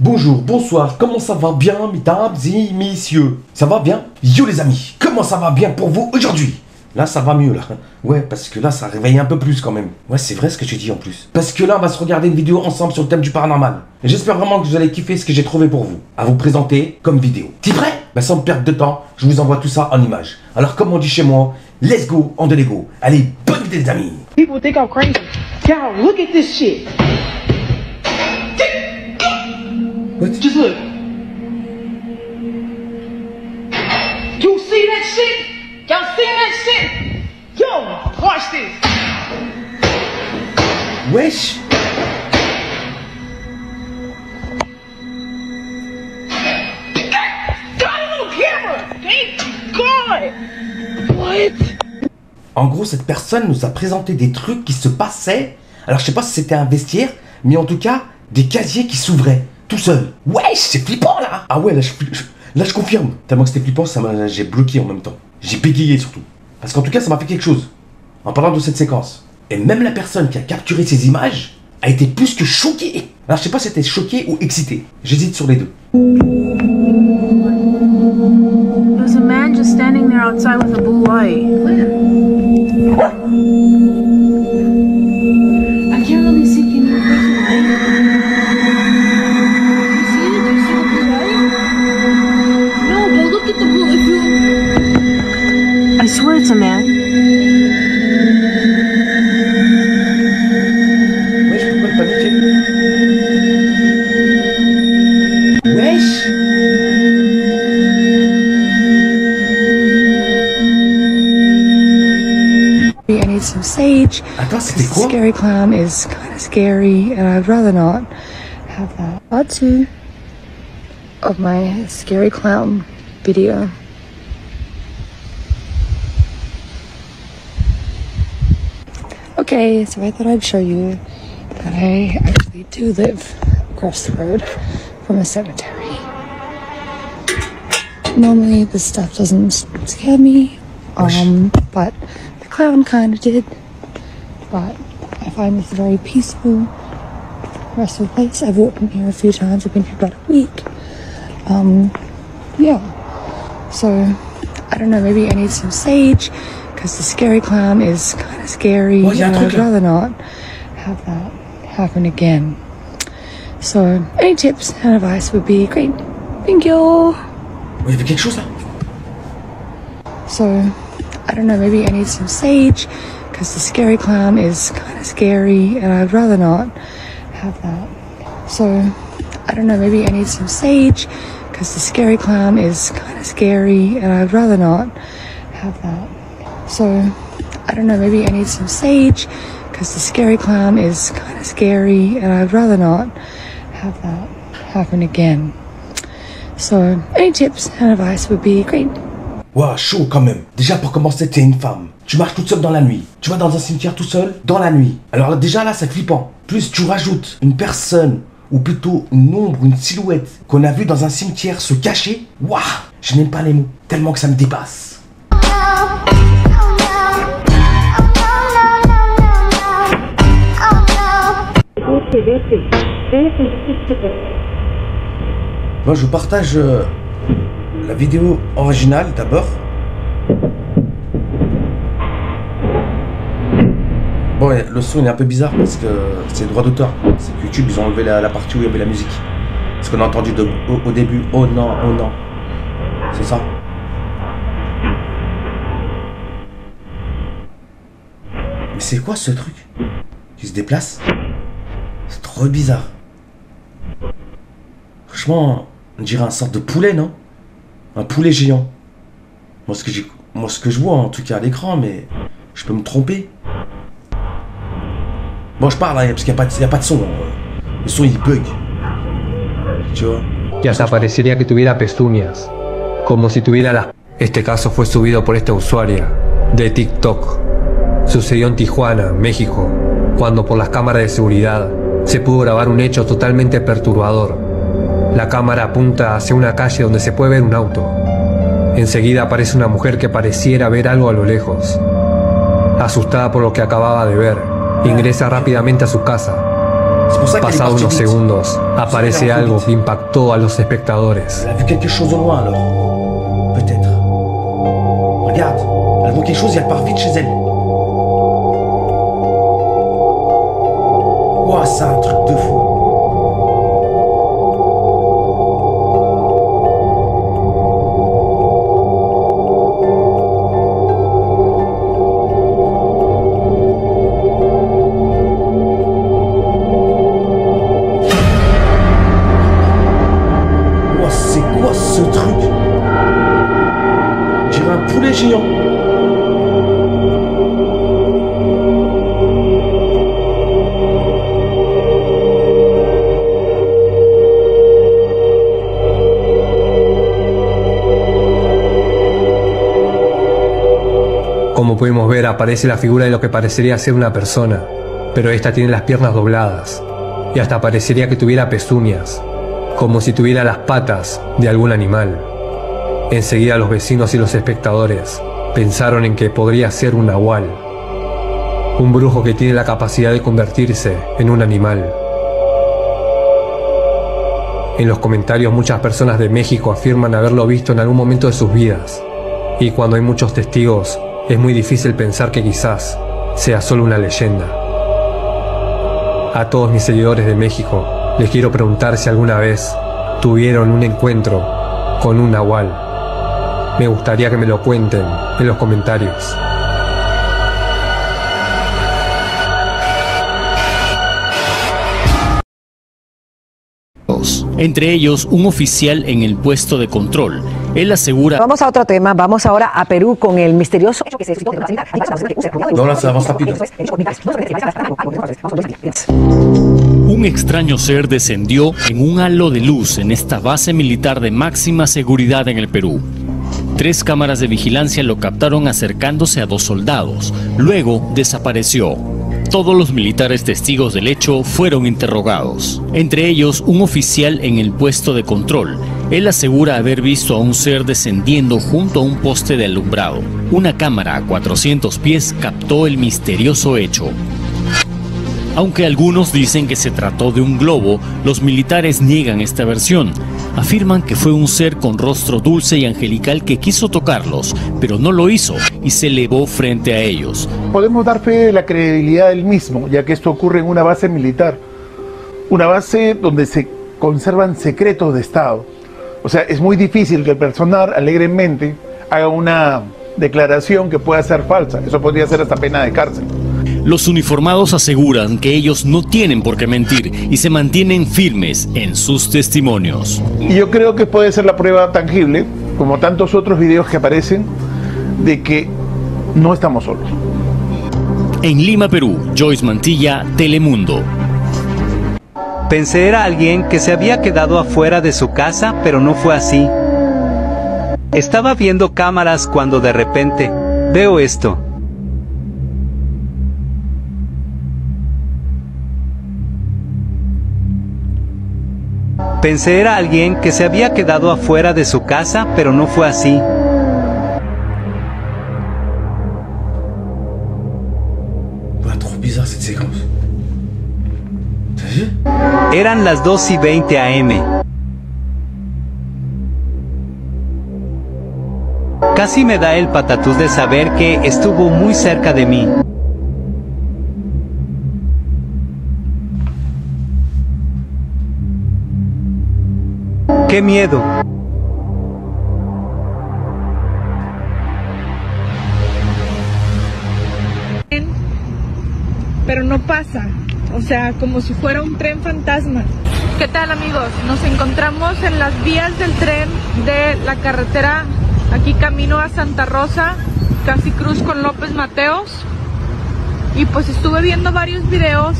Bonjour, bonsoir, comment ça va bien, mesdames et messieurs? Ça va bien? Yo les amis, comment ça va bien pour vous aujourd'hui? Là, ça va mieux, là. Ouais, parce que là, ça réveille un peu plus, quand même. Ouais, c'est vrai ce que tu dis, en plus. Parce que là, on va se regarder une vidéo ensemble sur le thème du paranormal. Et j'espère vraiment que vous allez kiffer ce que j'ai trouvé pour vous, à vous présenter comme vidéo. T'es prêt? Bah, sans perdre de temps, je vous envoie tout ça en images. Alors, comme on dit chez moi, let's go, on de l'ego. Allez, bonne idée, les amis. People think I'm crazy. Y'all, look at this shit. What? Just look. You see that shit? Y'all see that shit? Yo, watch this. Wesh. Got a little camera. Thank God. What? En gros, cette personne nous a présenté des trucs qui se passaient. Alors, je sais pas si c'était un vestiaire, mais en tout cas, des casiers qui s'ouvraient tout seul. Wesh, c'est flippant là. Ah ouais, là je confirme. Tellement que c'était flippant, j'ai bloqué en même temps. J'ai bégayé surtout. Parce qu'en tout cas, ça m'a fait quelque chose. En parlant de cette séquence. Et même la personne qui a capturé ces images a été plus que choquée. Alors, je sais pas si c'était choquée ou excitée. J'hésite sur les deux. There's a man just standing there outside with a blue light. I can't really see. Can you flash the light? You see it? Do you see the blue light? No, but look at the blue. If you... I swear it's a man. Wesh, pourquoi paniquer? Wesh. I need some sage. Attends, c'était This quoi? scary clown is kind of scary, and I'd rather not have that. Part 2 of my scary clown video. Okay, so I thought I'd show you that I actually do live across the road from a cemetery. Normally this stuff doesn't scare me, but the clown kind of did. But I find this a very peaceful, restful place. I've walked in here a few times. I've been here about a week. Yeah. So, I don't know, maybe I need some sage, because the scary clown is kind of scary, Oh, yeah, and I'd okay. rather not have that happen again. So, any tips and advice would be great. Thank you! Il y avait quelque chose là? So, I don't know, maybe I need some sage, because the scary clown is kind of scary, and I'd rather not have that. So, I don't know, maybe I need some sage, because the scary clown is kind of scary, and I'd rather not have that. So, I don't know, maybe I need some sage, because the scary clown is kind of scary, and I'd rather not have that happen again. So, any tips and advice would be great. Ouah, chaud quand même. Déjà pour commencer, t'es une femme. Tu marches toute seule dans la nuit. Tu vas dans un cimetière tout seul dans la nuit. Alors là, déjà là, c'est flippant. Plus tu rajoutes une personne, ou plutôt une ombre, une silhouette qu'on a vue dans un cimetière se cacher. Ouah, je n'aime pas les mots. Tellement que ça me dépasse. Moi, je partage la vidéo originale d'abord. Bon, ouais, le son il est un peu bizarre parce que c'est le droit d'auteur. C'est que YouTube, ils ont enlevé la partie où il y avait la musique. Ce qu'on a entendu au début. Oh non, oh non. C'est ça. Mais c'est quoi ce truc qui se déplace? C'est trop bizarre. Franchement, on dirait un sorte de poulet, non? Un poulet géant. Moi, ce que je vois, en tout cas à l'écran, mais je peux me tromper. Bon, je parle, hein, parce qu'il n'y a pas de son. Le son, il bug. Tu vois? Y hasta parecería que tuviera pezuñas, como si tuviera la... Este caso fue subido por esta usuaria de TikTok. Sucedió en Tijuana, México, cuando por las cámaras de seguridad se pudo grabar un hecho totalmente perturbador. La cámara apunta hacia una calle donde se puede ver un auto. Enseguida aparece una mujer que pareciera ver algo a lo lejos. Asustada por lo que acababa de ver, ingresa rápidamente a su casa. C'est pour ça qu'elle est Pasados partie unos vite. segundos, aparece algo que impactó a los espectadores. Elle a vu quelque chose au loin alors. Peut-être. Regarde, elle voit quelque chose et elle part vite chez elle. Ouah, c'est un truc de fou. Ouah, c'est quoi ce truc? On dirait un poulet géant. Como pudimos ver, aparece la figura de lo que parecería ser una persona, pero esta tiene las piernas dobladas, y hasta parecería que tuviera pezuñas, como si tuviera las patas de algún animal. Enseguida los vecinos y los espectadores pensaron en que podría ser un nahual, un brujo que tiene la capacidad de convertirse en un animal. En los comentarios muchas personas de México afirman haberlo visto en algún momento de sus vidas, y cuando hay muchos testigos, es muy difícil pensar que quizás sea solo una leyenda. A todos mis seguidores de México, les quiero preguntar si alguna vez tuvieron un encuentro con un nahual. Me gustaría que me lo cuenten en los comentarios. Entre ellos un oficial en el puesto de control. Él asegura... Vamos a otro tema, vamos ahora a Perú con el misterioso hecho que se suscitó. No, là, ça avance rapide. Un extraño ser descendió en un halo de luz en esta base militar de máxima seguridad en el Perú. 3 cámaras de vigilancia lo captaron acercándose a 2 soldados. Luego desapareció. Todos los militares testigos del hecho fueron interrogados. Entre ellos, un oficial en el puesto de control. Él asegura haber visto a un ser descendiendo junto a un poste de alumbrado. Una cámara a 400 pies captó el misterioso hecho. Aunque algunos dicen que se trató de un globo, los militares niegan esta versión. Afirman que fue un ser con rostro dulce y angelical que quiso tocarlos, pero no lo hizo y se elevó frente a ellos. Podemos dar fe de la credibilidad del mismo, ya que esto ocurre en una base militar. Una base donde se conservan secretos de Estado. O sea, es muy difícil que el personal alegremente haga una declaración que pueda ser falsa. Eso podría ser hasta pena de cárcel. Los uniformados aseguran que ellos no tienen por qué mentir y se mantienen firmes en sus testimonios. Y yo creo que puede ser la prueba tangible, como tantos otros videos que aparecen, de que no estamos solos. En Lima, Perú, Joyce Mantilla, Telemundo. Pensé era alguien que se había quedado afuera de su casa, pero no fue así. Estaba viendo cámaras cuando de repente veo esto. Pensé era alguien que se había quedado afuera de su casa, pero no fue así. Trop bizarre cette séquence. T'as vu? Eran las 2:20 AM. Casi me da el patatús de saber que estuvo muy cerca de mí. ¡Qué miedo! Pero no pasa, o sea, como si fuera un tren fantasma. ¿Qué tal, amigos? Nos encontramos en las vías del tren de la carretera, aquí camino a Santa Rosa, casi cruz con López Mateos, y pues estuve viendo varios videos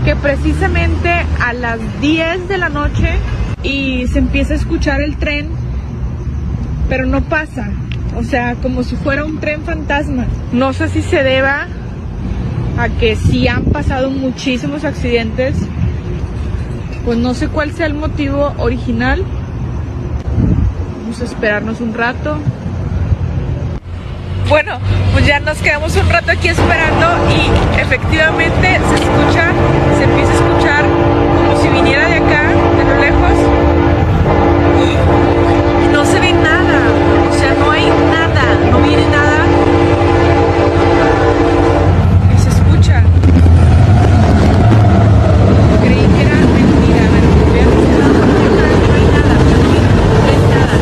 que precisamente a las 10 de la noche y se empieza a escuchar el tren, pero no pasa, o sea, como si fuera un tren fantasma. No sé si se deba a que sí han pasado muchísimos accidentes, pues no sé cuál sea el motivo original. Vamos a esperarnos un rato. Bueno, pues ya nos quedamos un rato aquí esperando y efectivamente se empieza a escuchar como si viniera de acá, de lo lejos, y no se ve nada, o sea, no hay nada, no viene nada, y se escucha. Creí que era mentira, a ver, voy a buscar, no hay nada, no hay nada.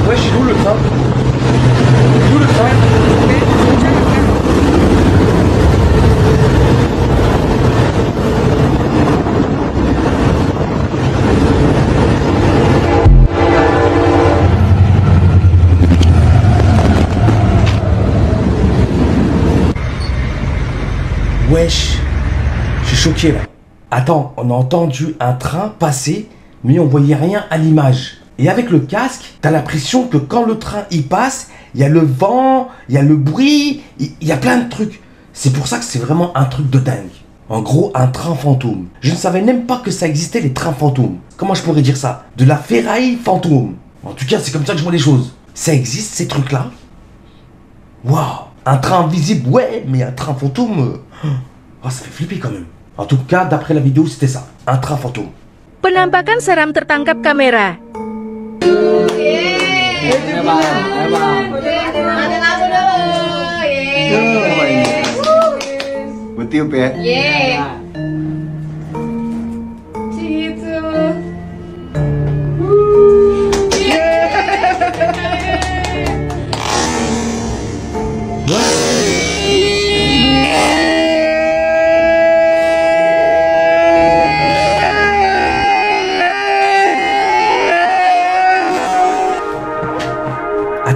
Wesh, où le train? Où le train? Wesh, je suis choqué là. Attends, on a entendu un train passer, mais on voyait rien à l'image. Et avec le casque, t'as l'impression que quand le train y passe, il y a le vent, il y a le bruit, il y a plein de trucs. C'est pour ça que c'est vraiment un truc de dingue. En gros, un train fantôme. Je ne savais même pas que ça existait, les trains fantômes. Comment je pourrais dire ça? De la ferraille fantôme. En tout cas, c'est comme ça que je vois les choses. Ça existe, ces trucs-là? Waouh! Un train invisible, ouais, mais un train fantôme... Oh, ça fait flipper quand même. En tout cas, d'après la vidéo, c'était ça. Un train fantôme. Penampakan seram tertangkap kamera. Bertiup ya?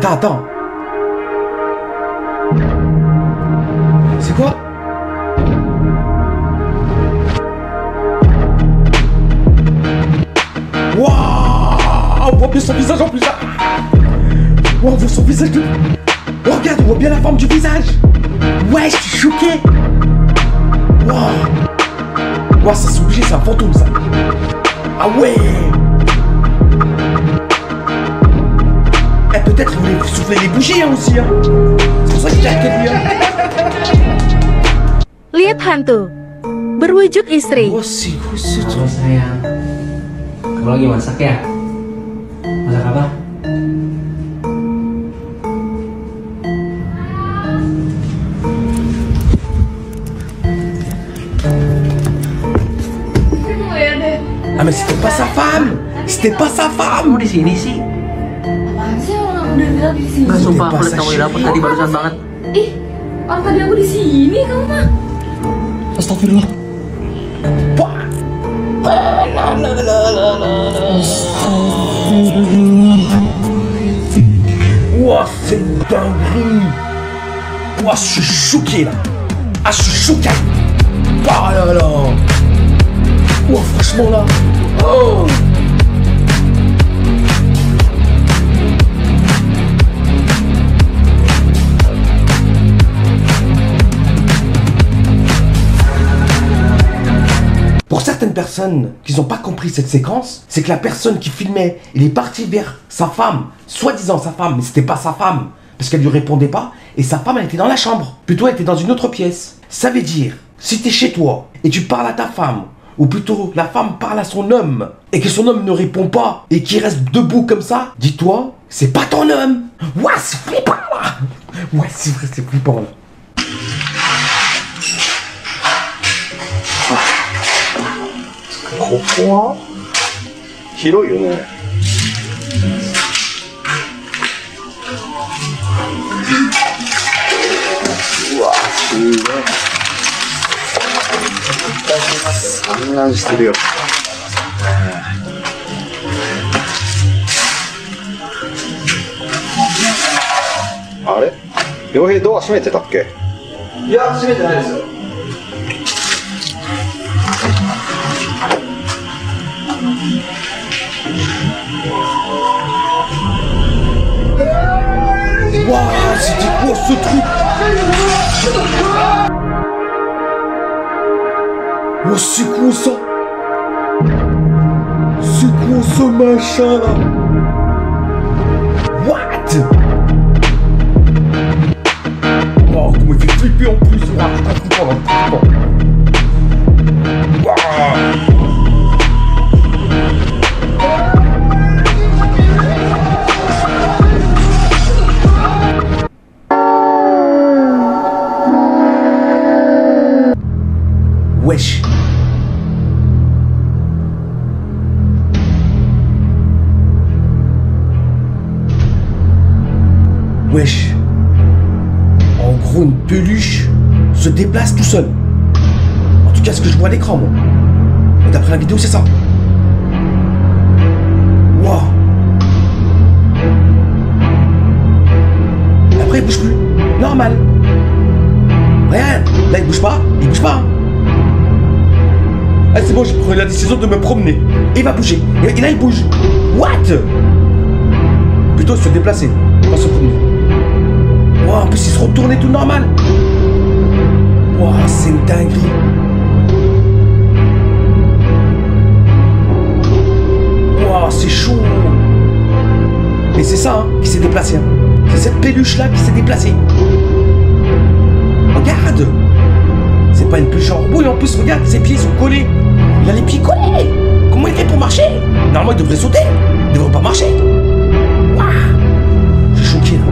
Attends. C'est quoi? Waouh! On voit bien son visage en plus là! Waouh, on voit son visage de... Oh, regarde, on voit bien la forme du visage! Ouais, je suis choqué! Waouh! Waouh, ça s'est obligé, c'est un fantôme ça! Ah ouais! Peut-être il voulait souffler les bougies hein, aussi hein. C'est pour ça qu'il jatuh dia. Lihat hantu berwujud istri. Oh si khusus. Halo sayang, kamu lagi masak ya? Masak apa? Ah mais c'était pas sa femme. C'était pas sa femme. Kamu di sini sih? Nggak, sumpah aku lihat kamu di dapur tadi barusan banget. Ih, orang tadi aku di sini, kamu mah. Astagfirullah. Wouah, c'est une dinguerie. Wouah, je suis choqué là. Ah, je suis choqué. Oh là là. Wouah, franchement là. Oh. Pour certaines personnes qui n'ont pas compris cette séquence, c'est que la personne qui filmait, il est parti vers sa femme, soi-disant sa femme, mais c'était pas sa femme, parce qu'elle lui répondait pas, et sa femme elle était dans la chambre, plutôt elle était dans une autre pièce. Ça veut dire, si tu es chez toi, et tu parles à ta femme, ou plutôt la femme parle à son homme, et que son homme ne répond pas, et qu'il reste debout comme ça, dis-toi, c'est pas ton homme. Ouais, c'est flippant là. Ouais, c'est vrai, c'est flippant là. ここは広いよね。うわ、すごい。散乱してるよ。あれ？両平ドア閉めてたっけ？いや、閉めてないですよ。Waouh, c'était quoi ce truc? Oh, c'est quoi ça? C'est quoi ce machin là? What? flippé en plus. Ah, trop flippant, hein, trop flippant. Wesh. Wesh. En gros, une peluche se déplace tout seul. En tout cas, ce que je vois à l'écran, moi. Et d'après la vidéo, c'est ça. Waouh. Après, il bouge plus. Normal. Regarde. Là, il bouge pas. Il bouge pas. Ah, c'est bon, j'ai pris la décision de me promener. Et il va bouger. Et là, il bouge. What? Plutôt se déplacer, pas se promener. Wow, en plus, il se retournait tout normal. Wow, c'est une dinguerie. Wow, c'est chaud. Et c'est ça, hein, qui s'est déplacé. Hein. C'est cette peluche-là qui s'est déplacée. Regarde. C'est pas une peluche en robot, et en plus, regarde, ses pieds sont collés. Il a les pieds collés. Comment il fait pour marcher? Normalement, il devrait sauter. Il devrait pas marcher. Waouh. Je suis choqué, là.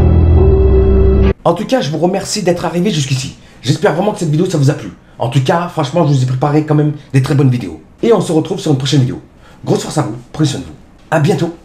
En tout cas, je vous remercie d'être arrivé jusqu'ici. J'espère vraiment que cette vidéo, ça vous a plu. En tout cas, franchement, je vous ai préparé quand même des très bonnes vidéos. Et on se retrouve sur une prochaine vidéo. Grosse force à vous. Prenez soin de vous. À bientôt.